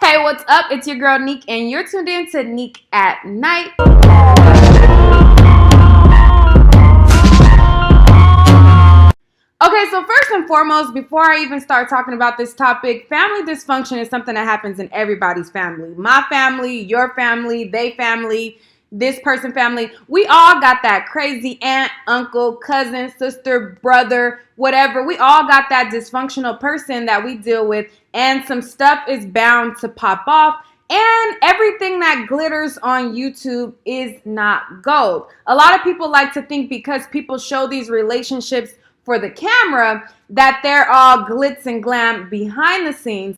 Hey, what's up? It's your girl Neek, and you're tuned in to Neek at Night. Okay, so first and foremost, before I even start talking about this topic, family dysfunction is something that happens in everybody's family. My family, your family, they family, this person family. We all got that crazy aunt, uncle, cousin, sister, brother, whatever. We all got that dysfunctional person that we deal with, and some stuff is bound to pop off. And everything that glitters on YouTube is not gold. A lot of people like to think because people show these relationships for the camera that they're all glitz and glam behind the scenes.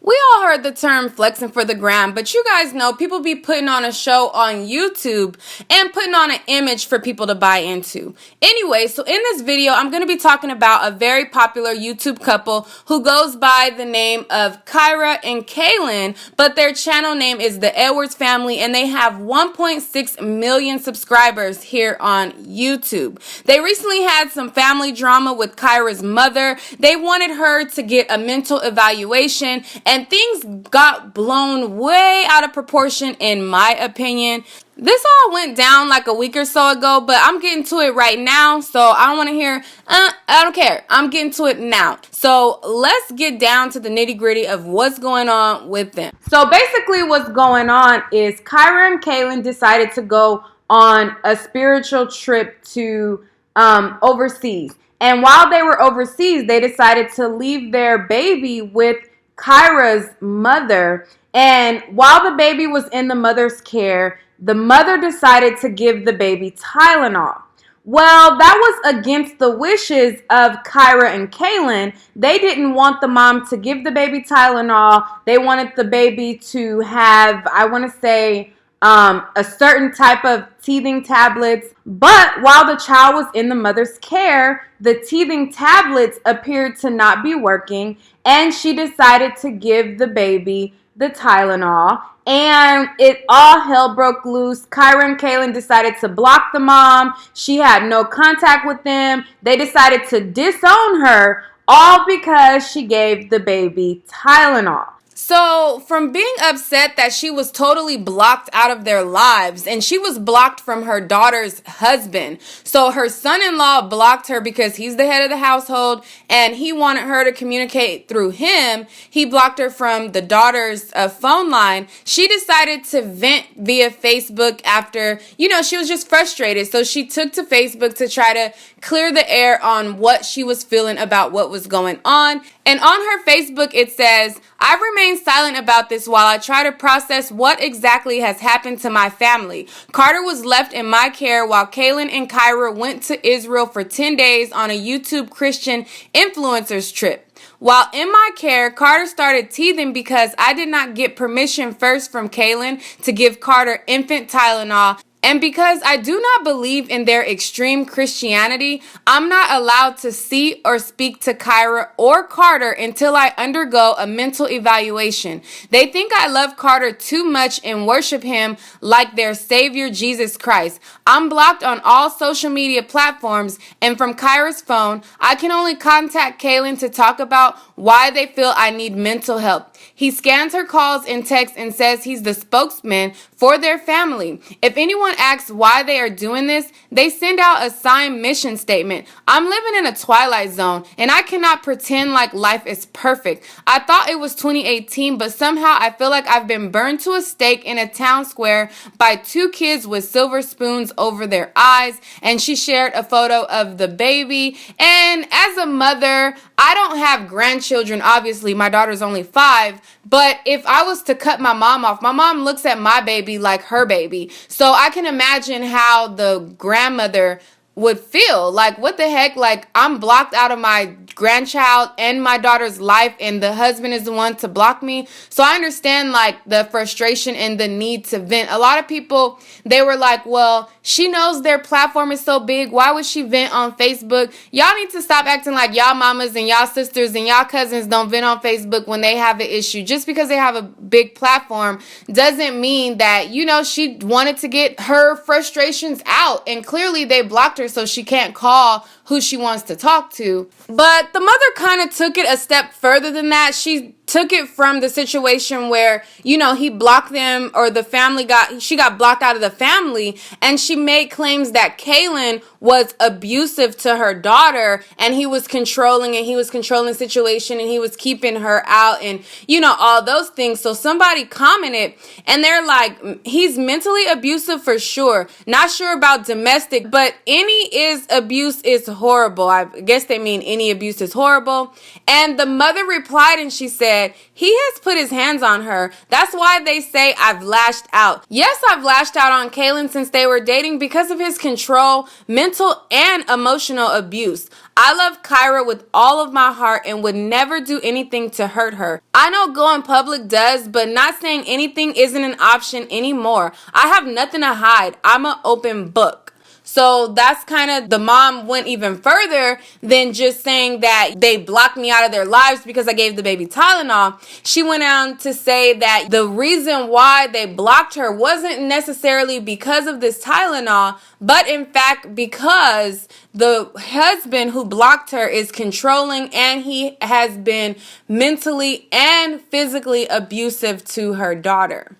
We all heard the term flexing for the gram, but you guys know people be putting on a show on YouTube and putting on an image for people to buy into. Anyway, so in this video, I'm going to be talking about a very popular YouTube couple who goes by the name of To Kyrah and Kaelin, but their channel name is the Edwards Family, and they have 1.6 million subscribers here on YouTube. They recently had some family drama with Kyrah's mother. They wanted her to get a mental evaluation, and things got blown way out of proportion in my opinion. This all went down like a week or so ago, but I'm getting to it right now, so I don't want to hear, I don't care. I'm getting to it now. So let's get down to the nitty gritty of what's going on with them. So basically what's going on is Kyrah and Kaelin decided to go on a spiritual trip to overseas. And while they were overseas, they decided to leave their baby with Kyrah's mother. And while the baby was in the mother's care, the mother decided to give the baby Tylenol. Well, that was against the wishes of Kyrah and Kaelin. They didn't want the mom to give the baby Tylenol. They wanted the baby to have, I want to say, a certain type of teething tablets. But while the child was in the mother's care, the teething tablets appeared to not be working, and she decided to give the baby the Tylenol, and it all hell broke loose. Kyrah and Kaelin decided to block the mom. She had no contact with them. They decided to disown her, all because she gave the baby Tylenol. So from being upset that she was totally blocked out of their lives, and she was blocked from her daughter's husband. So her son-in-law blocked her because he's the head of the household and he wanted her to communicate through him. He blocked her from the daughter's phone line. She decided to vent via Facebook after, she was just frustrated. So she took to Facebook to try to clear the air on what she was feeling about what was going on. And on her Facebook, it says, "I've remained silent about this while I try to process what exactly has happened to my family. Carter was left in my care while Kaelin and Kyrah went to Israel for 10 days on a YouTube Christian influencers trip. While in my care, Carter started teething because I did not get permission first from Kaelin to give Carter infant Tylenol. And because I do not believe in their extreme Christianity, I'm not allowed to see or speak to Kyrah or Carter until I undergo a mental evaluation. They think I love Carter too much and worship him like their Savior Jesus Christ. I'm blocked on all social media platforms, and from Kyrah's phone, I can only contact Kaelin to talk about why they feel I need mental help. He scans her calls and texts and says he's the spokesman for their family. If anyone asks why they are doing this, they send out a signed mission statement. I'm living in a twilight zone, and I cannot pretend like life is perfect. I thought it was 2018, but somehow I feel like I've been burned to a stake in a town square by two kids with silver spoons over their eyes." And she shared a photo of the baby. And as a mother, I don't have grandchildren, obviously. My daughter's only 5. But if I was to cut my mom off, my mom looks at my baby like her baby. So I can imagine how the grandmother would feel. Like, what the heck? Like, I'm blocked out of my grandchild and my daughter's life, and the husband is the one to block me. So I understand, like, the frustration and the need to vent. A lot of people, they were like, well, she knows their platform is so big. Why would she vent on Facebook? Y'all need to stop acting like y'all mamas and y'all sisters and y'all cousins don't vent on Facebook when they have an issue. Just because they have a big platform doesn't mean that, she wanted to get her frustrations out. And clearly they blocked her so she can't call who she wants to talk to. But the mother kind of took it a step further than that. She took it from the situation where, you know, he blocked them, or the family she got blocked out of the family, and she made claims that Kaelin was abusive to her daughter, and he was controlling, and he was controlling the situation, and he was keeping her out, and, you know, all those things. So somebody commented, and they're like, he's mentally abusive for sure. Not sure about domestic, but any abuse is horrible. I guess they mean any abuse is horrible. And the mother replied, and she said, he has put his hands on her. That's why they say I've lashed out. Yes, I've lashed out on Kaelin since they were dating because of his control, mental and emotional abuse. I love Kyrah with all of my heart and would never do anything to hurt her. I know going public does, but not saying anything isn't an option anymore. I have nothing to hide. I'm an open book. So that's kind of, the mom went even further than just saying that they blocked me out of their lives because I gave the baby Tylenol. She went on to say that the reason why they blocked her wasn't necessarily because of this Tylenol, but in fact because the husband who blocked her is controlling, and he has been mentally and physically abusive to her daughter.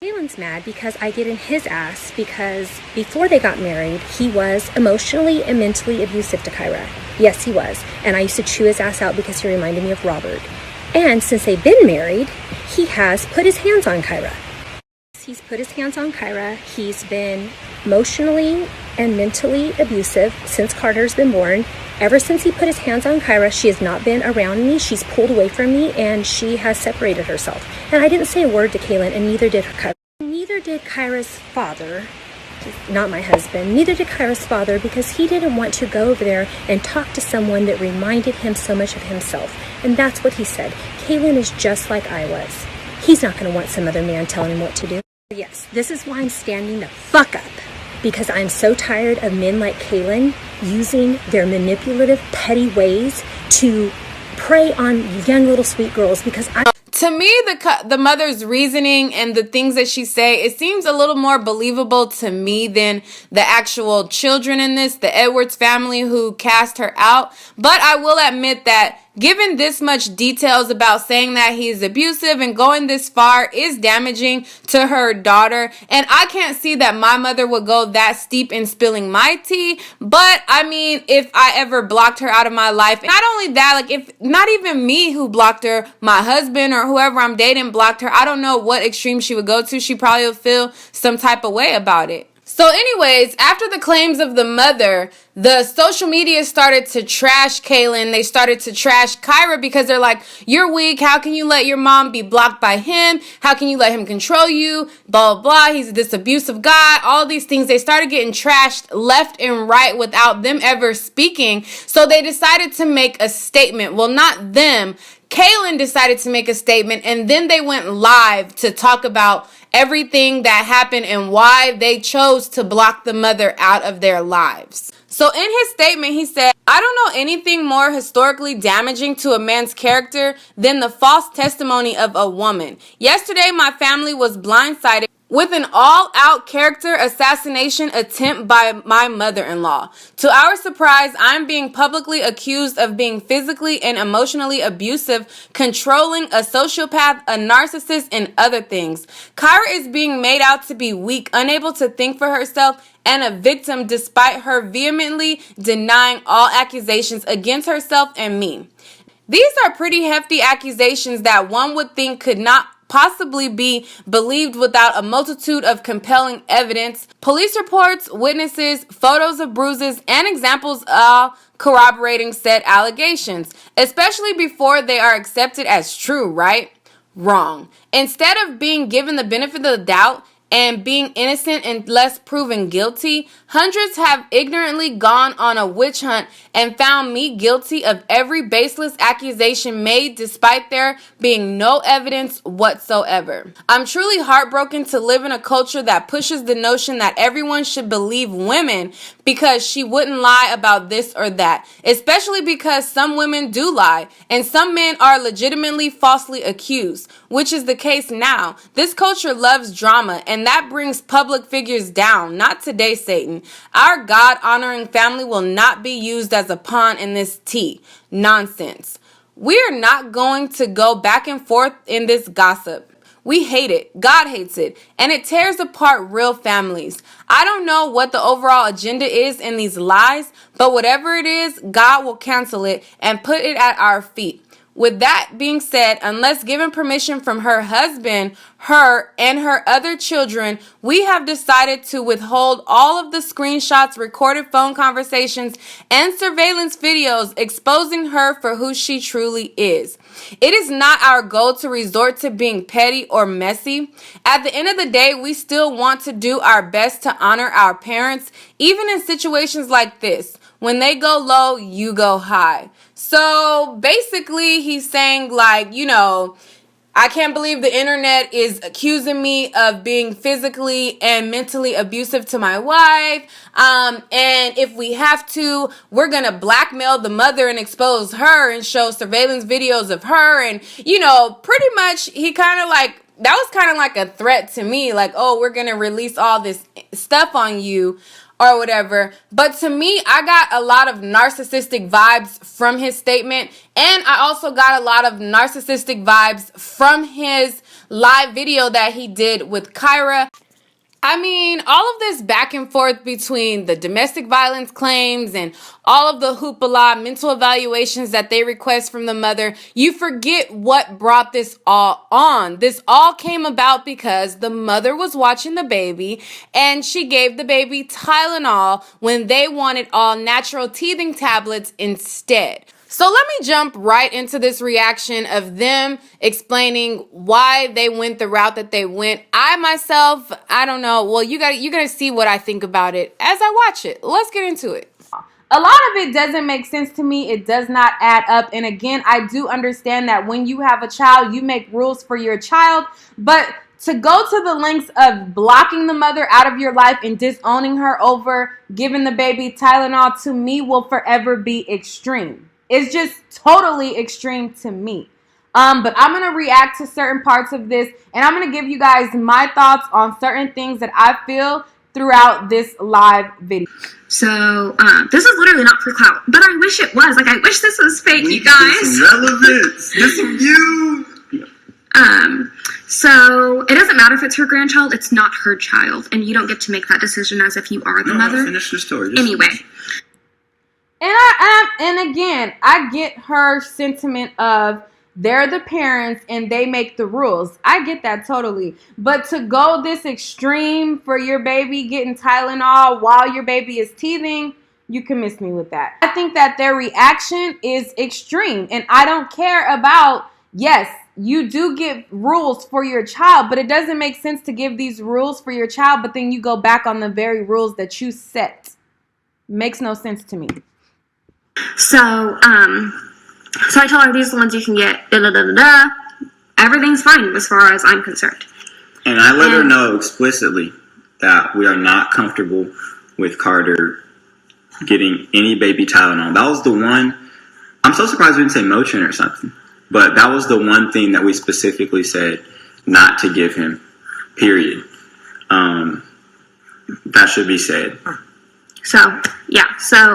Kaylin's mad because I get in his ass because before they got married, he was emotionally and mentally abusive to Kyrah. Yes, he was. And I used to chew his ass out because he reminded me of Robert. And since they've been married, he has put his hands on Kyrah. He's put his hands on Kyrah. He's been emotionally and mentally abusive since Carter's been born. Ever since he put his hands on Kyrah, she has not been around me. She's pulled away from me, and she has separated herself. And I didn't say a word to Kaelin, and neither did her cousin. Neither did Kyrah's father, not my husband, neither did Kyrah's father, because he didn't want to go over there and talk to someone that reminded him so much of himself. And that's what he said. Kaelin is just like I was. He's not going to want some other man telling him what to do. Yes, this is why I'm standing the fuck up. Because I'm so tired of men like Kaelin using their manipulative, petty ways to prey on young little sweet girls. Because to me, the mother's reasoning and the things that she say, it seems a little more believable to me than the actual children in this, the Edwards family who cast her out. But I will admit that given this much details about saying that he is abusive and going this far is damaging to her daughter. And I can't see that my mother would go that steep in spilling my tea. But I mean, if I ever blocked her out of my life, not only that, like if not even me who blocked her, my husband or whoever I'm dating blocked her, I don't know what extreme she would go to. She probably would feel some type of way about it. So anyways, after the claims of the mother, the social media started to trash Kaelin. They started to trash Kyrah because they're like, you're weak. How can you let your mom be blocked by him? How can you let him control you? Blah, blah, blah. He's this abusive guy. All these things. They started getting trashed left and right without them ever speaking. So they decided to make a statement. Well, not them. Kaelin decided to make a statement, and then they went live to talk about everything that happened and why they chose to block the mother out of their lives. So in his statement, he said, I don't know anything more historically damaging to a man's character than the false testimony of a woman. Yesterday, my family was blindsided with an all-out character assassination attempt by my mother-in-law. To our surprise, I'm being publicly accused of being physically and emotionally abusive, controlling, a sociopath, a narcissist, and other things. Kyrah is being made out to be weak, unable to think for herself, and a victim despite her vehemently denying all accusations against herself and me. These are pretty hefty accusations that one would think could not possibly be believed without a multitude of compelling evidence, police reports, witnesses, photos of bruises, and examples all corroborating said allegations, especially before they are accepted as true, right? Wrong. Instead of being given the benefit of the doubt and being innocent unless proven guilty, hundreds have ignorantly gone on a witch hunt and found me guilty of every baseless accusation made despite there being no evidence whatsoever. I'm truly heartbroken to live in a culture that pushes the notion that everyone should believe women because she wouldn't lie about this or that, especially because some women do lie and some men are legitimately falsely accused, which is the case now. This culture loves drama, and that brings public figures down. Not today, Satan. Our God-honoring family will not be used as a pawn in this tea. Nonsense. We are not going to go back and forth in this gossip. We hate it. God hates it. And it tears apart real families. I don't know what the overall agenda is in these lies, but whatever it is, God will cancel it and put it at our feet. With that being said, unless given permission from her husband, her, and her other children, we have decided to withhold all of the screenshots, recorded phone conversations, and surveillance videos exposing her for who she truly is. It is not our goal to resort to being petty or messy. At the end of the day, we still want to do our best to honor our parents, even in situations like this. When they go low, you go high. So basically, he's saying, like, I can't believe the internet is accusing me of being physically and mentally abusive to my wife. And if we have to, we're going to blackmail the mother and expose her and show surveillance videos of her. And, pretty much he kind of like, that was kind of like a threat to me. Like, oh, we're going to release all this stuff on you, or whatever. But to me, I got a lot of narcissistic vibes from his statement. And I also got a lot of narcissistic vibes from his live video that he did with Kyrah. I mean, all of this back and forth between the domestic violence claims and all of the hoopla mental evaluations that they request from the mother, you forget what brought this all on. This all came about because the mother was watching the baby and she gave the baby Tylenol when they wanted all natural teething tablets instead. So let me jump right into this reaction of them explaining why they went the route that they went. I myself, I don't know. Well, you're gonna see what I think about it as I watch it. Let's get into it. A lot of it doesn't make sense to me. It does not add up. And again, I do understand that when you have a child, you make rules for your child. But to go to the lengths of blocking the mother out of your life and disowning her over giving the baby Tylenol, to me, will forever be extreme. It's just totally extreme to me. But I'm going to react to certain parts of this, and I'm going to give you guys my thoughts on certain things that I feel throughout this live video. So, this is literally not for clout, but I wish it was. Like, I wish this was fake, you guys. Some relevance. Get some views. So, it doesn't matter if it's her grandchild, it's not her child, and you don't get to make that decision as if you are the mother. Finish the story. Anyway. And again, I get her sentiment of they're the parents and they make the rules. I get that totally. But to go this extreme for your baby getting Tylenol while your baby is teething, you can miss me with that. I think that their reaction is extreme. And I don't care about, yes, you do give rules for your child, but it doesn't make sense to give these rules for your child, but then you go back on the very rules that you set. Makes no sense to me. So I told her these are the ones you can get. Everything's fine as far as I'm concerned. And I let her know explicitly that we are not comfortable with Carter getting any baby Tylenol. That was the one. I'm so surprised we didn't say Motrin or something. But that was the one thing that we specifically said not to give him. Period. That should be said. So, yeah. So,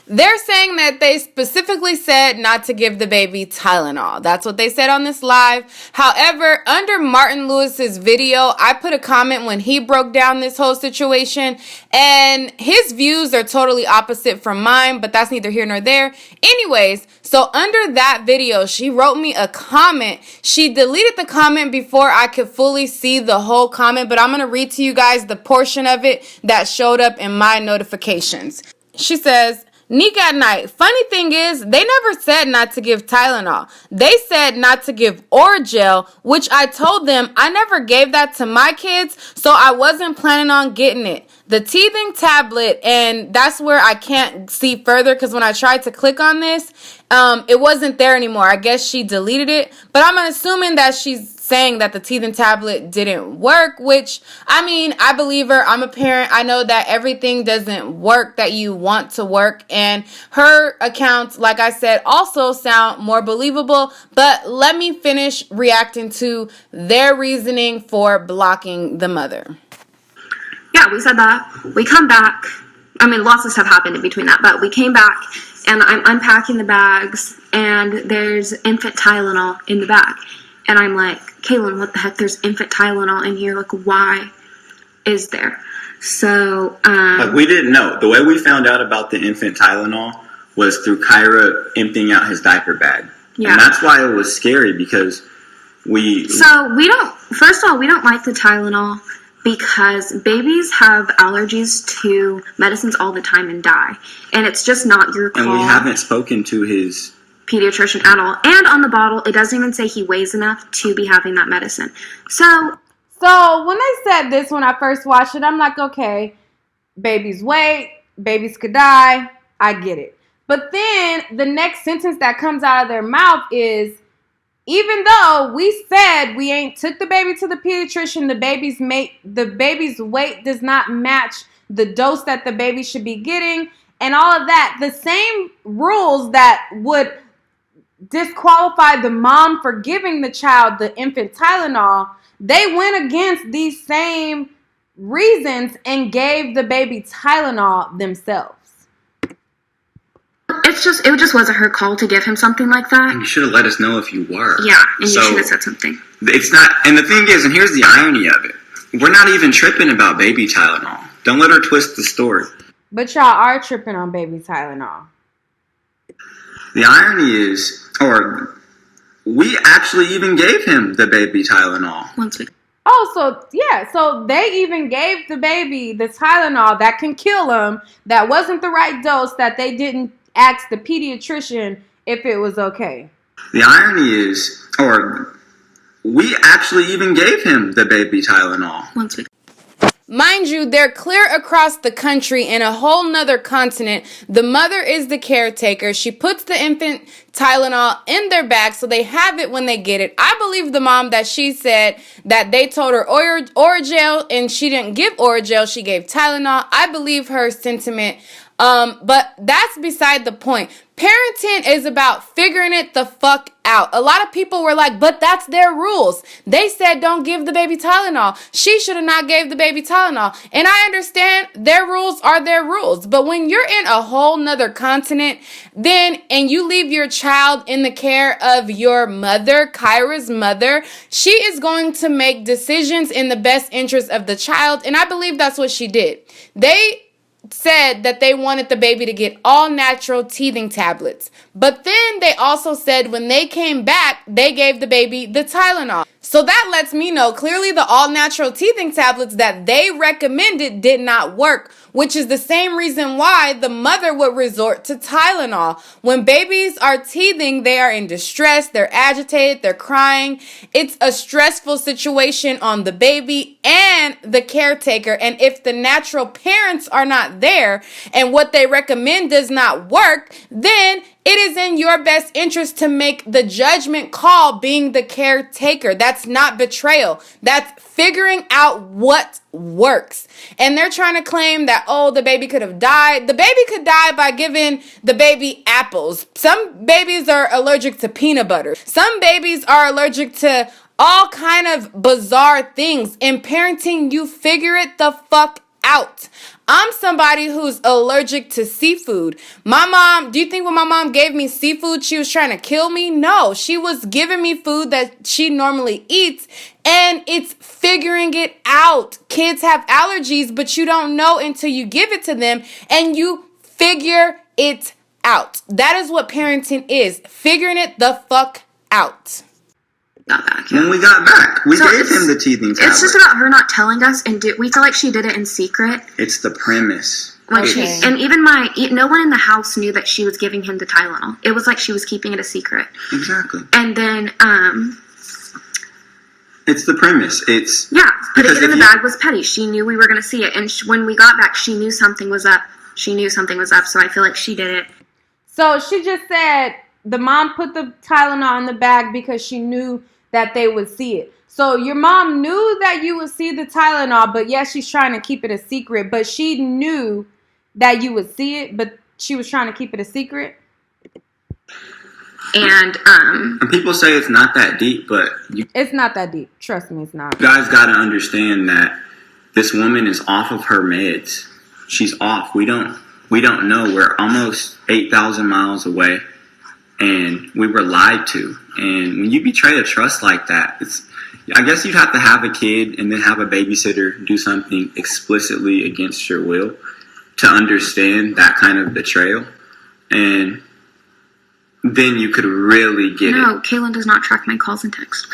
they're saying that they specifically said not to give the baby Tylenol. That's what they said on this live. However, under Martin Lewis's video, I put a comment when he broke down this whole situation, and his views are totally opposite from mine, but that's neither here nor there. Anyways, so under that video, she wrote me a comment. She deleted the comment before I could fully see the whole comment, but I'm going to read to you guys the portion of it that showed up in my notifications. She says, Nick at night. Funny thing is, they never said not to give Tylenol. They said not to give Oragel, which I told them I never gave that to my kids, so I wasn't planning on getting it. The teething tablet, and that's where I can't see further because when I tried to click on this, it wasn't there anymore. I guess she deleted it, but I'm assuming that she's saying that the teething tablet didn't work, which, I mean, I believe her. I'm a parent. I know that everything doesn't work that you want to work, and her accounts, like I said, also sound more believable, but let me finish reacting to their reasoning for blocking the mother. yeah, we said that. We come back. I mean, lots of stuff happened in between that, but we came back, and I'm unpacking the bags, and there's infant Tylenol in the bag. And I'm like, Kaelin, what the heck? There's infant Tylenol in here. Like, why is there? So, like, we didn't know. The way we found out about the infant Tylenol was through Kyrah emptying out his diaper bag. Yeah. And that's why it was scary, because So, first of all, we don't like the Tylenol because babies have allergies to medicines all the time and die. And it's just not your call. And we haven't spoken to his pediatrician at all. And on the bottle, it doesn't even say he weighs enough to be having that medicine. So when they said this when I first watched it, I'm like, okay, babies wait, babies could die, I get it. But then the next sentence that comes out of their mouth is, even though we said we ain't took the baby to the pediatrician, the baby's weight does not match the dose that the baby should be getting, and all of that, the same rules that would disqualify the mom for giving the child the infant Tylenol, they went against these same reasons and gave the baby Tylenol themselves. It just wasn't her call to give him something like that. And you should have let us know if you were. Yeah, and you should have said something. It's not, and the thing is, and here's the irony of it, we're not even tripping about baby Tylenol. Don't let her twist the story. But y'all are tripping on baby Tylenol. The irony is, we actually even gave him the baby Tylenol. So they even gave the baby the Tylenol that can kill him, that wasn't the right dose, that they didn't ask the pediatrician if it was okay. The irony is, we actually even gave him the baby Tylenol. Mind you, they're clear across the country in a whole nother continent. The mother is the caretaker. She puts the infant Tylenol in their bag so they have it when they get it. I believe the mom that she said that they told her Orajel and she didn't give Orajel, she gave Tylenol. I believe her sentiment. But that's beside the point. Parenting is about figuring it the fuck out. A lot of people were like, but that's their rules. They said don't give the baby Tylenol. She should have not gave the baby Tylenol. And I understand their rules are their rules. But when you're in a whole nother continent, and you leave your child in the care of your mother, Kyrah's mother, she is going to make decisions in the best interest of the child. And I believe that's what she did. They said that they wanted the baby to get all natural teething tablets. But then they also said when they came back, they gave the baby the Tylenol. So that lets me know clearly the all natural teething tablets that they recommended did not work, which is the same reason why the mother would resort to Tylenol. When babies are teething, they are in distress, they're agitated, they're crying. It's a stressful situation on the baby and the caretaker. And if the natural parents are not there and what they recommend does not work, then it is in your best interest to make the judgment call being the caretaker. That's not betrayal. That's figuring out what works. And they're trying to claim that, the baby could have died. The baby could die by giving the baby apples. Some babies are allergic to peanut butter. Some babies are allergic to all kind of bizarre things. In parenting, you figure it the fuck out. I'm somebody who's allergic to seafood. My mom, do you think when my mom gave me seafood, she was trying to kill me? No, she was giving me food that she normally eats, and it's figuring it out. Kids have allergies, but you don't know until you give it to them, and you figure it out. That is what parenting is, figuring it the fuck out. When we got back, we gave him the teething tablet. It's just about her not telling us, and we feel like she did it in secret. It's the premise. And even no one in the house knew that she was giving him the Tylenol. It was like she was keeping it a secret. Exactly. And then, it's the premise. Putting it in the bag was petty. She knew we were going to see it, and when we got back, she knew something was up. So I feel like she did it. So she just said the mom put the Tylenol in the bag because she knew that they would see it. So your mom knew that you would see the Tylenol, but yes, she's trying to keep it a secret, but she knew that you would see it, but she was trying to keep it a secret. And people say it's not that deep, but it's not that deep. Trust me, it's not. You guys got to understand that this woman is off of her meds. she's off. We don't know. We're almost 8,000 miles away, and we were lied to. And when you betray a trust like that, I guess you'd have to have a kid and then have a babysitter do something explicitly against your will to understand that kind of betrayal. And then you could really get it. No, Kaelin does not track my calls and texts.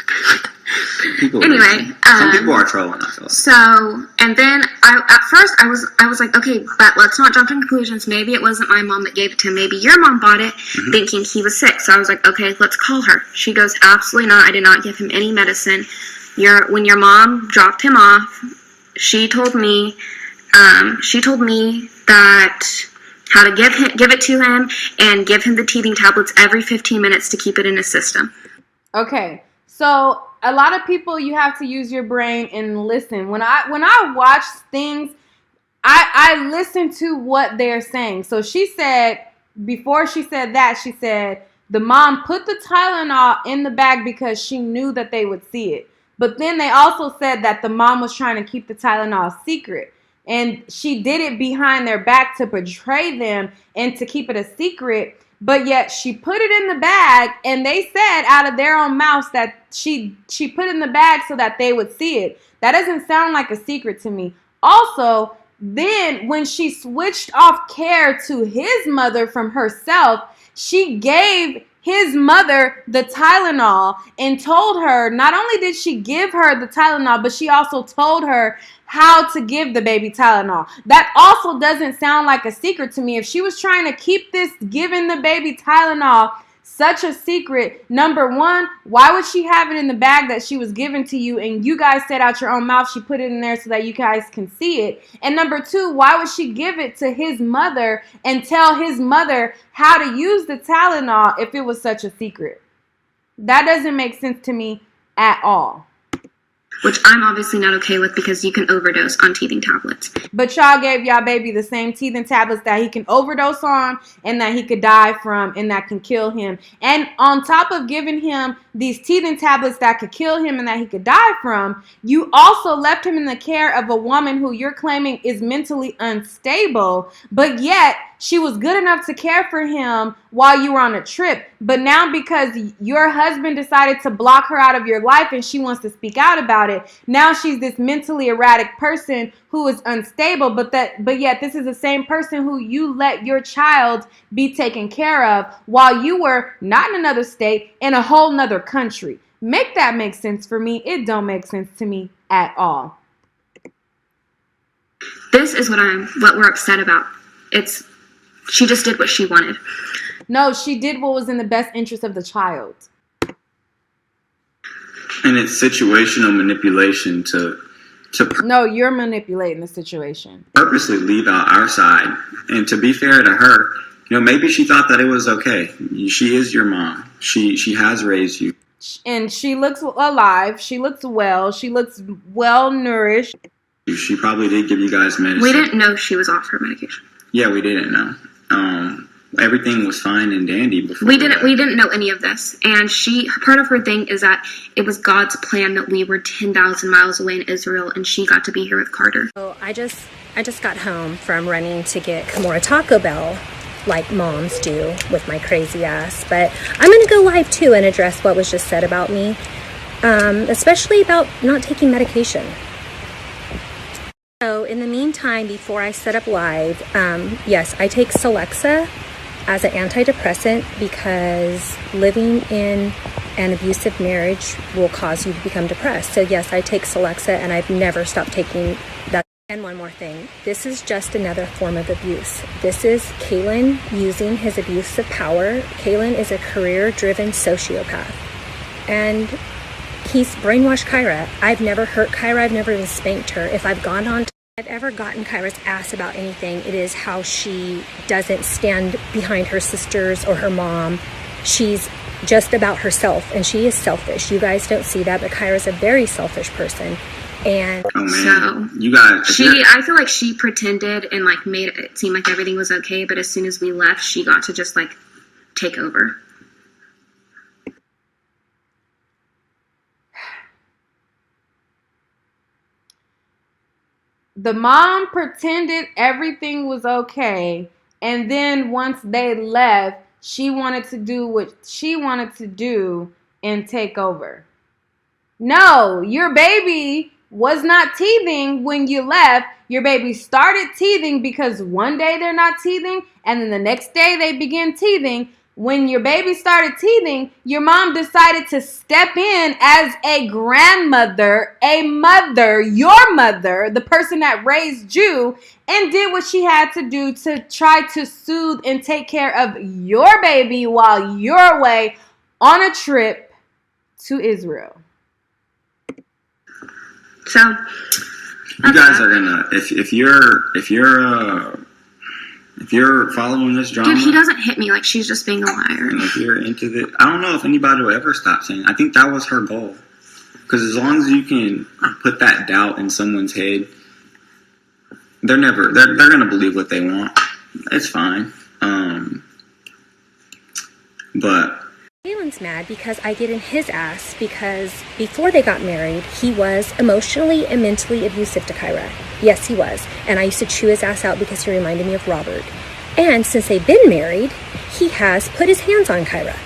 Anyway, some people are trolling, I feel like. So, and then at first I was like, okay, but let's not jump to conclusions. Maybe it wasn't my mom that gave it to him. Maybe your mom bought it thinking he was sick. So I was like, okay, let's call her. She goes, absolutely not. I did not give him any medicine. When your mom dropped him off, she told me that how to give it to him and give him the teething tablets every 15 minutes to keep it in his system. Okay, so a lot of people, you have to use your brain and listen. When I watch things, I listen to what they're saying. So she said, before she said that, she said the mom put the Tylenol in the bag because she knew that they would see it. But then they also said that the mom was trying to keep the Tylenol secret. And she did it behind their back to betray them and to keep it a secret. But yet she put it in the bag, and they said out of their own mouths that she put it in the bag so that they would see it. That doesn't sound like a secret to me. Also, then when she switched off care to his mother from herself, she gave his mother the Tylenol and told her, not only did she give her the Tylenol, but she also told her how to give the baby Tylenol. That also doesn't sound like a secret to me. If she was trying to keep this giving the baby Tylenol such a secret, number one, why would she have it in the bag that she was given to you and you guys said out your own mouth she put it in there so that you guys can see it? And number two, why would she give it to his mother and tell his mother how to use the Tylenol if it was such a secret? That doesn't make sense to me at all. Which I'm obviously not okay with because you can overdose on teething tablets. But y'all gave y'all baby the same teething tablets that he can overdose on and that he could die from and that can kill him. And on top of giving him these teething tablets that could kill him and that he could die from, you also left him in the care of a woman who you're claiming is mentally unstable, but yet she was good enough to care for him while you were on a trip. But now because your husband decided to block her out of your life and she wants to speak out about it, now she's this mentally erratic person who is unstable, but yet this is the same person who you let your child be taken care of while you were not in another state, in a whole nother country. Make that make sense for me. It don't make sense to me at all. This is what we're upset about. She just did what she wanted. No, she did what was in the best interest of the child. And it's situational manipulation to No, you're manipulating the situation. purposely leave out our side. And to be fair to her, maybe she thought that it was okay. She is your mom. She has raised you. And she looks alive. She looks well. She looks well nourished. She probably did give you guys medicine. We didn't know she was off her medication. Yeah, we didn't know. Everything was fine and dandy before. We didn't know any of this. And part of her thing is that it was God's plan that we were 10,000 miles away in Israel and she got to be here with Carter. So I just got home from running to get Kimura Taco Bell, like moms do with my crazy ass. But I'm going to go live too and address what was just said about me, especially about not taking medication. So in the meantime, before I set up live, yes, I take Celexa as an antidepressant because living in an abusive marriage will cause you to become depressed. So yes, I take Celexa and I've never stopped taking that. And one more thing, this is just another form of abuse. This is Kaelin using his abuse of power. Kaelin is a career-driven sociopath. And he's brainwashed Kyrah. I've never hurt Kyrah. I've never even spanked her. If I've ever gotten Kyrah's ass about anything, it is how she doesn't stand behind her sisters or her mom. She's just about herself, and she is selfish. You guys don't see that, but Kyrah's a very selfish person. And so you guys, I feel like she pretended and made it seem like everything was okay, but as soon as we left, she got to just take over. The mom pretended everything was okay, and then once they left, she wanted to do what she wanted to do and take over. No, your baby was not teething when you left. Your baby started teething because one day they're not teething, and then the next day they begin teething. When your baby started teething, your mom decided to step in as a grandmother, a mother, your mother, the person that raised you, and did what she had to do to try to soothe and take care of your baby while you're away on a trip to Israel. So you guys are gonna if you're following this drama, dude, he doesn't hit me like she's just being a liar. and if you're into this, I don't know if anybody will ever stop saying. I think that was her goal, because as long as you can put that doubt in someone's head, they're gonna believe what they want. It's fine. But Kaylin's mad because I get in his ass because before they got married, he was emotionally and mentally abusive to Kyrah. Yes, he was. And I used to chew his ass out because he reminded me of Robert. And since they've been married, he has put his hands on Kyrah.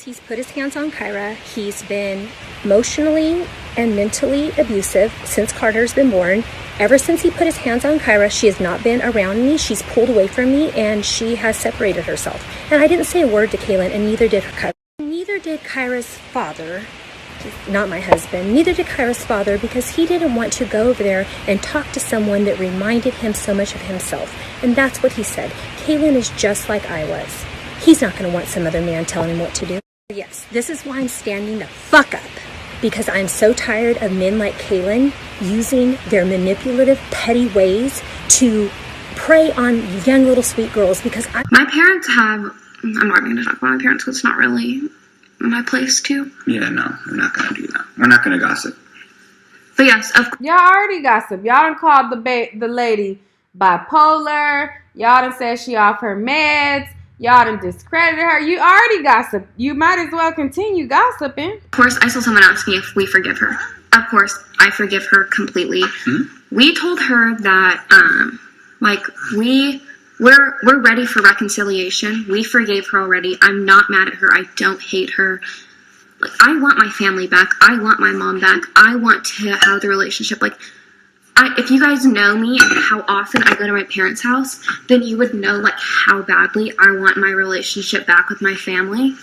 He's put his hands on Kyrah. He's been emotionally and mentally abusive since Carter's been born. Ever since he put his hands on Kyrah, she has not been around me. She's pulled away from me, and she has separated herself. And I didn't say a word to Kaelin, and neither did Kyrah. Neither did Kyrah's father, not my husband, neither did Kyrah's father, because he didn't want to go over there and talk to someone that reminded him so much of himself. And that's what he said. Kaelin is just like I was. He's not going to want some other man telling him what to do. Yes, this is why I'm standing the fuck up. Because I'm so tired of men like Kaelin using their manipulative, petty ways to prey on young little sweet girls. Because my parents have, I'm not going to talk about my parents because it's not really my place to. yeah, no, we're not gonna do that. We're not gonna gossip. But yes, of Y'all already gossip. Y'all done called the lady bipolar. Y'all done said she off her meds. Y'all done discredited her. You already gossip. You might as well continue gossiping. course, I saw someone ask me if we forgive her. Of course, I forgive her completely. Mm-hmm. We told her that, we're ready for reconciliation. We forgave her already. I'm not mad at her. I don't hate her. Like, I want my family back. I want my mom back. I want to have the relationship. Like, if you guys know me and how often I go to my parents' house, then you would know, like, how badly I want my relationship back with my family.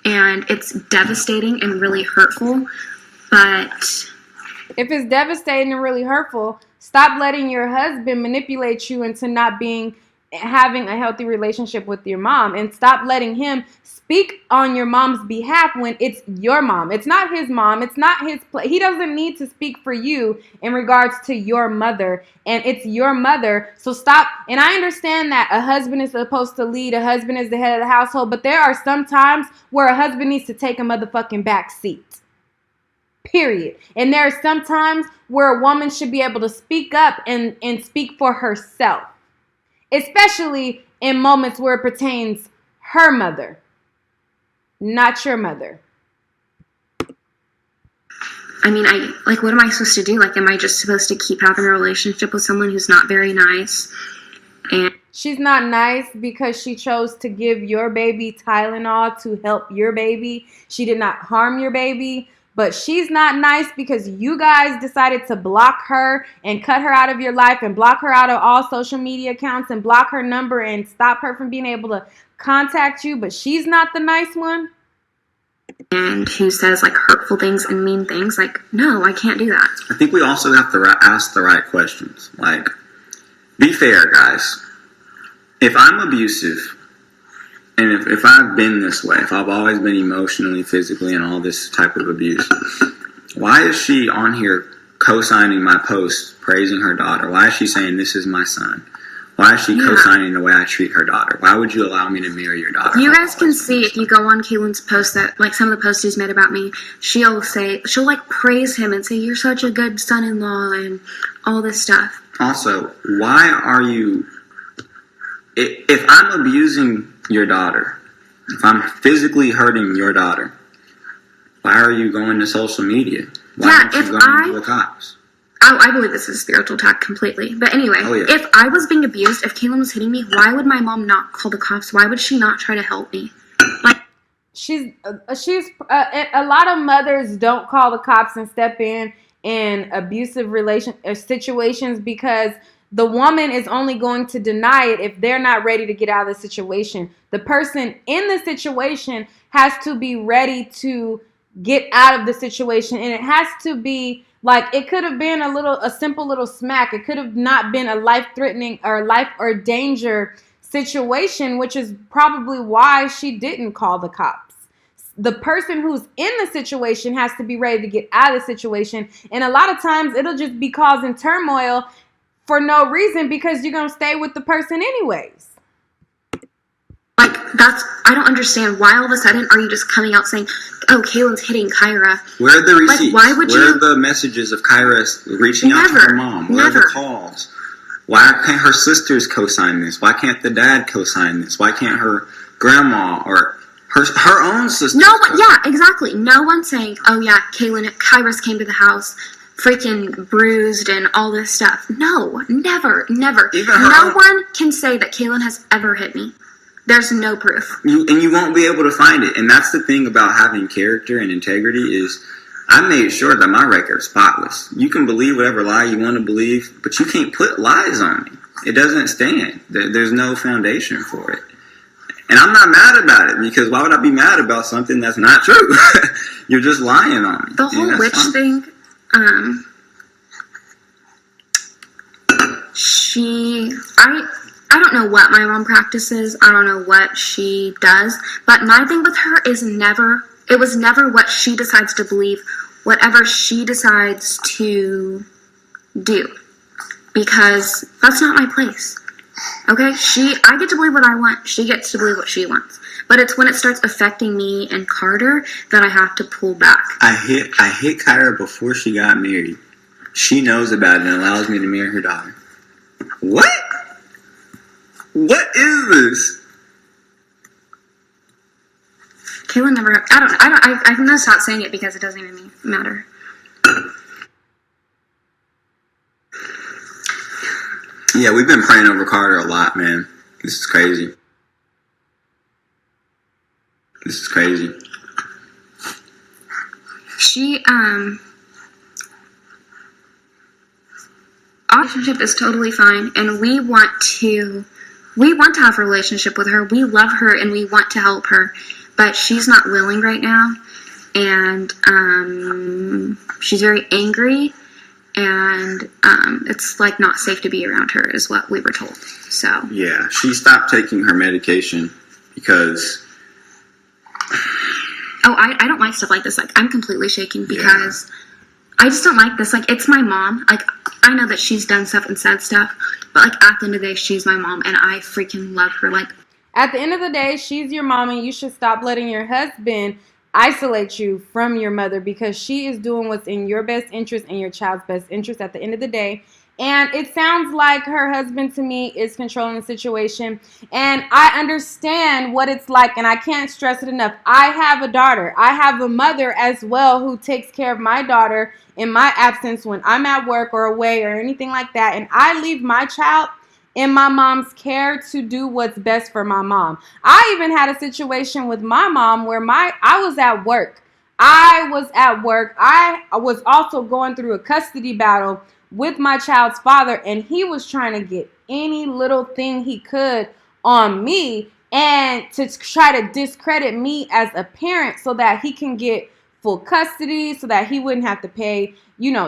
And it's devastating and really hurtful. But If it's devastating and really hurtful, stop letting your husband manipulate you into not having a healthy relationship with your mom, and stop letting him speak on your mom's behalf when it's your mom. It's not his mom. It's not his place. He doesn't need to speak for you in regards to your mother, and it's your mother. So stop. And I understand that a husband is supposed to lead. A husband is the head of the household, but there are some times where a husband needs to take a motherfucking back seat. Period. And there are some times where a woman should be able to speak up and speak for herself, especially in moments where it pertains her mother, not your mother. I mean, what am I supposed to do? Like, am I just supposed to keep having a relationship with someone who's not very nice? And She's not nice because she chose to give your baby Tylenol to help your baby. She did not harm your baby. But she's not nice because you guys decided to block her and cut her out of your life and block her out of all social media accounts and block her number and stop her from being able to contact you. But she's not the nice one. and who says, like, hurtful things and mean things. Like, no, I can't do that. I think we also have to ask the right questions. Like, be fair, guys. If I'm abusive, and if I've been this way, if I've always been emotionally, physically, and all this type of abuse, why is she on here co-signing my post, praising her daughter? Why is she saying, this is my son? Why is she co-signing the way I treat her daughter? Why would you allow me to marry your daughter? You guys can see, if you go on Kaelin's post, that, like, some of the posts he's made about me, she'll like, praise him and say, you're such a good son-in-law and all this stuff. Also, why are you... If I'm abusing your daughter, if I'm physically hurting your daughter, why are you going to social media? Why aren't you going to the cops? I believe this is a spiritual attack completely. But anyway, if I was being abused, if Kaelin was hitting me, why would my mom not call the cops? Why would she not try to help me? Like, a lot of mothers don't call the cops and step in abusive situations because the woman is only going to deny it if they're not ready to get out of the situation. The person in the situation has to be ready to get out of the situation, and it has to be like, it could have been a simple little smack. It could have not been a life-threatening or life or danger situation, which is probably why she didn't call the cops. The person who's in the situation has to be ready to get out of the situation, and a lot of times it'll just be causing turmoil for no reason because you're going to stay with the person anyways. Like, I don't understand. Why all of a sudden are you just coming out saying, oh, Kaelin's hitting Kyrah? Where are the receipts? Like, why would Where are the messages of Kyrah reaching out to her mom? Where are the calls? Why can't her sisters co-sign this? Why can't the dad co-sign this? Why can't her grandma or her own sister? No, yeah, exactly. No one's saying, oh yeah, Kyrah came to the house freaking bruised and all this stuff. No, never. No one can say that Kaelin has ever hit me. There's no proof. You won't be able to find it. And that's the thing about having character and integrity is I made sure that my record's spotless. You can believe whatever lie you want to believe, but you can't put lies on me. It doesn't stand. There's no foundation for it. And I'm not mad about it because why would I be mad about something that's not true? You're just lying on me. The whole witch thing, I don't know what my mom practices. I don't know what she does. But my thing with her is it was never what she decides to believe, whatever she decides to do. Because that's not my place. Okay? I get to believe what I want. She gets to believe what she wants. But it's when it starts affecting me and Carter that I have to pull back. I hit Kyrah before she got married. She knows about it and allows me to marry her daughter. What? What is this? Kaelin never. I'm gonna stop saying it because it doesn't even matter. Yeah, we've been praying over Carter a lot, man. This is crazy. Our relationship is totally fine, and we want to have a relationship with her. We love her, and we want to help her, but she's not willing right now, and she's very angry, and it's like not safe to be around her, is what we were told. So yeah, she stopped taking her medication because. Oh, I don't like stuff like this. Like, I'm completely shaking because I just don't like this. Like, it's my mom. Like, I know that she's done stuff and said stuff, but like at the end of the day, she's my mom, and I freaking love her. Like, at the end of the day, she's your mom, and you should stop letting your husband isolate you from your mother because she is doing what's in your best interest and your child's best interest at the end of the day. And it sounds like her husband, to me, is controlling the situation. And I understand what it's like, and I can't stress it enough. I have a daughter. I have a mother as well who takes care of my daughter in my absence when I'm at work or away or anything like that. And I leave my child in my mom's care to do what's best for my mom. I even had a situation with my mom where I was at work. I was also going through a custody battle with my child's father, and he was trying to get any little thing he could on me and to try to discredit me as a parent so that he can get full custody, so that he wouldn't have to pay,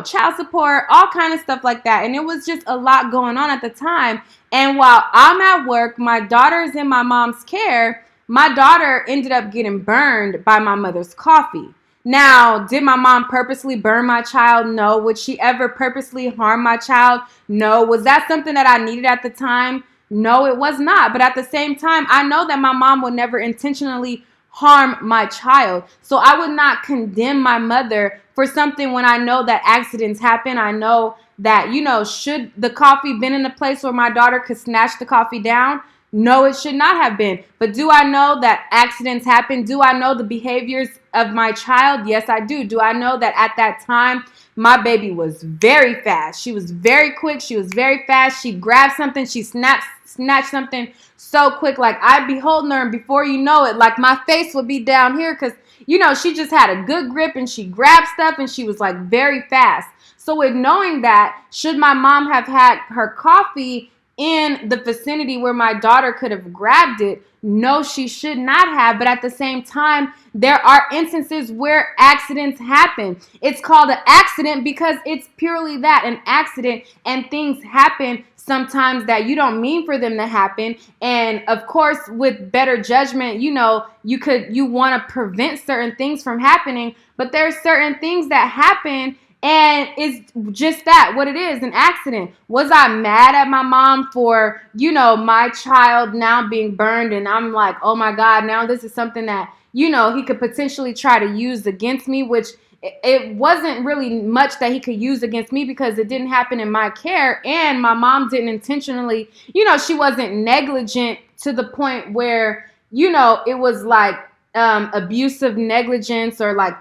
child support, all kind of stuff like that. And it was just a lot going on at the time. And while I'm at work, my daughter is in my mom's care. My daughter ended up getting burned by my mother's coffee. Now, did my mom purposely burn my child? No. Would she ever purposely harm my child? No. Was that something that I needed at the time? No, it was not. But at the same time, I know that my mom would never intentionally harm my child. So I would not condemn my mother for something when I know that accidents happen. I know that, should the coffee been in a place where my daughter could snatch the coffee down? No, it should not have been. But do I know that accidents happen? Do I know the behaviors of my child? Yes, I do. Do I know that at that time, my baby was very fast. She was very quick. She was very fast. She grabbed something. She snatched something so quick. Like, I'd be holding her, and before you know it, like, my face would be down here because, you know, she just had a good grip and she grabbed stuff and she was like very fast. So with knowing that, should my mom have had her coffee in the vicinity where my daughter could have grabbed it? No, she should not have. But at the same time, there are instances where accidents happen. It's called an accident because it's purely that, an accident, and things happen sometimes that you don't mean for them to happen. And of course, with better judgment, you know, you want to prevent certain things from happening, but there's certain things that happen and it's just that, what it is, an accident. Was I mad at my mom for, you know, my child now being burned? And I'm like, oh my God, now this is something that, you know, he could potentially try to use against me, which it wasn't really much that he could use against me because it didn't happen in my care. And my mom didn't intentionally, you know, she wasn't negligent to the point where, you know, it was like, abusive negligence or like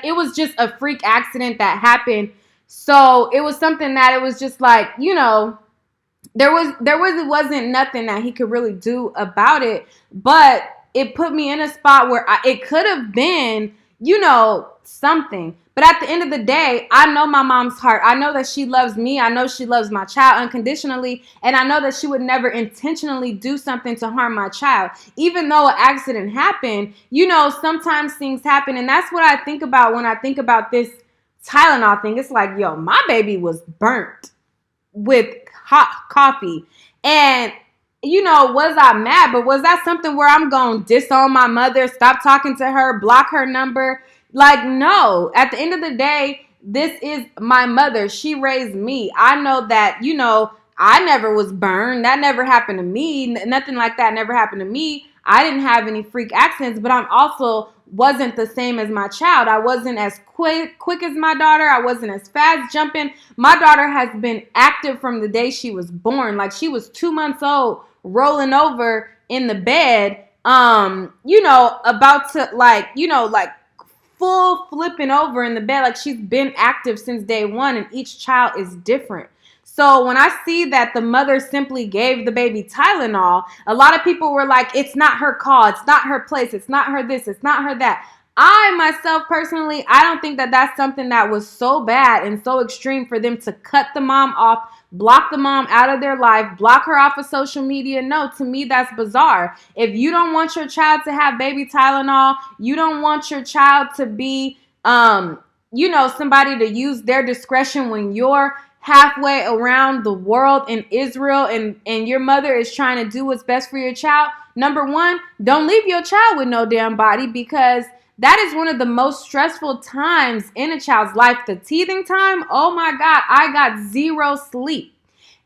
it was just a freak accident that happened. So it was something that it was just like, you know, there wasn't nothing that he could really do about it, but it put me in a spot where it could have been, you know, something. But at the end of the day, I know my mom's heart. I know that she loves me. I know she loves my child unconditionally. And I know that she would never intentionally do something to harm my child. Even though an accident happened, you know, sometimes things happen. And that's what I think about when I think about this Tylenol thing. It's like, yo, my baby was burnt with hot coffee. And you know, was I mad? But was that something where I'm going to disown my mother, stop talking to her, block her number? Like, no. At the end of the day, this is my mother. She raised me. I know that, you know, I never was burned. That never happened to me. Nothing like that never happened to me. I didn't have any freak accidents, but I'm also wasn't the same as my child. I wasn't as quick as my daughter. I wasn't as fast jumping. My daughter has been active from the day she was born. Like, she was 2 months old, rolling over in the bed, you know, about to like, you know, like full flipping over in the bed. Like, she's been active since day one, and each child is different. So when I see that the mother simply gave the baby Tylenol, a lot of people were like, it's not her call, it's not her place, it's not her this, it's not her that. I myself personally, I don't think that that's something that was so bad and so extreme for them to cut the mom off, block the mom out of their life, block her off of social media. No, to me, that's bizarre. If you don't want your child to have baby Tylenol, you don't want your child to be, you know, somebody to use their discretion when you're halfway around the world in Israel and your mother is trying to do what's best for your child. Number one, don't leave your child with no damn body, because that is one of the most stressful times in a child's life. The teething time, oh my God, I got zero sleep.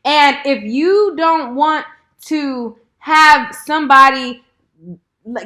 And if you don't want to have somebody,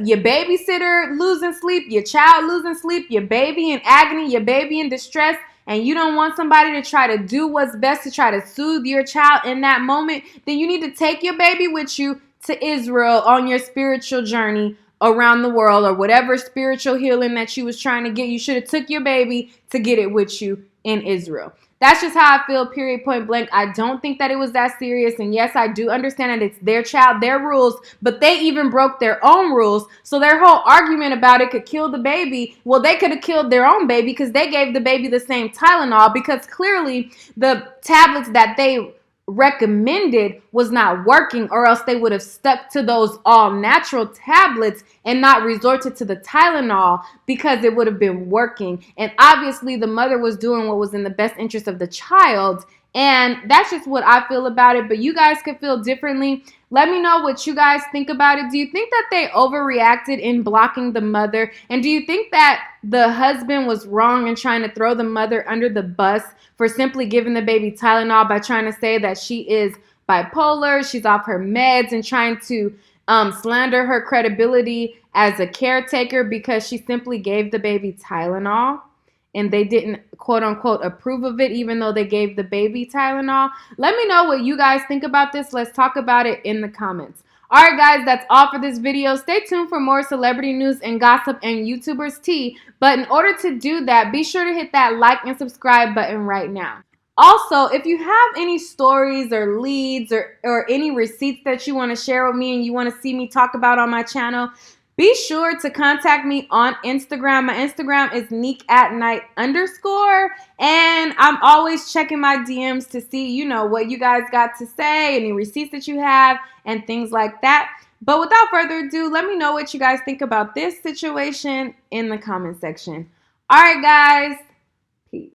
your babysitter losing sleep, your child losing sleep, your baby in agony, your baby in distress, and you don't want somebody to try to do what's best to try to soothe your child in that moment, then you need to take your baby with you to Israel on your spiritual journey around the world, or whatever spiritual healing that you was trying to get. You should have took your baby to get it with you in Israel. That's just how I feel, period, point blank. I don't think that it was that serious. And yes, I do understand that it's their child, their rules, but they even broke their own rules. So their whole argument about it could kill the baby. Well, they could have killed their own baby because they gave the baby the same Tylenol, because clearly the tablets that they recommended was not working, or else they would have stuck to those all natural tablets and not resorted to the Tylenol, because it would have been working. And obviously the mother was doing what was in the best interest of the child. And that's just what I feel about it. But you guys could feel differently. Let me know what you guys think about it. Do you think that they overreacted in blocking the mother? And do you think that the husband was wrong in trying to throw the mother under the bus for simply giving the baby Tylenol by trying to say that she is bipolar, she's off her meds, and trying to slander her credibility as a caretaker because she simply gave the baby Tylenol? And they didn't, quote unquote, approve of it, even though they gave the baby Tylenol? Let me know what you guys think about this. Let's talk about it in the comments. Alright guys, that's all for this video. Stay tuned for more celebrity news and gossip and YouTubers tea. But in order to do that, be sure to hit that like and subscribe button right now. Also, if you have any stories or leads or any receipts that you want to share with me and you want to see me talk about on my channel, be sure to contact me on Instagram. My Instagram is neekatnight_. And I'm always checking my DMs to see, you know, what you guys got to say, any receipts that you have, and things like that. But without further ado, let me know what you guys think about this situation in the comment section. All right, guys.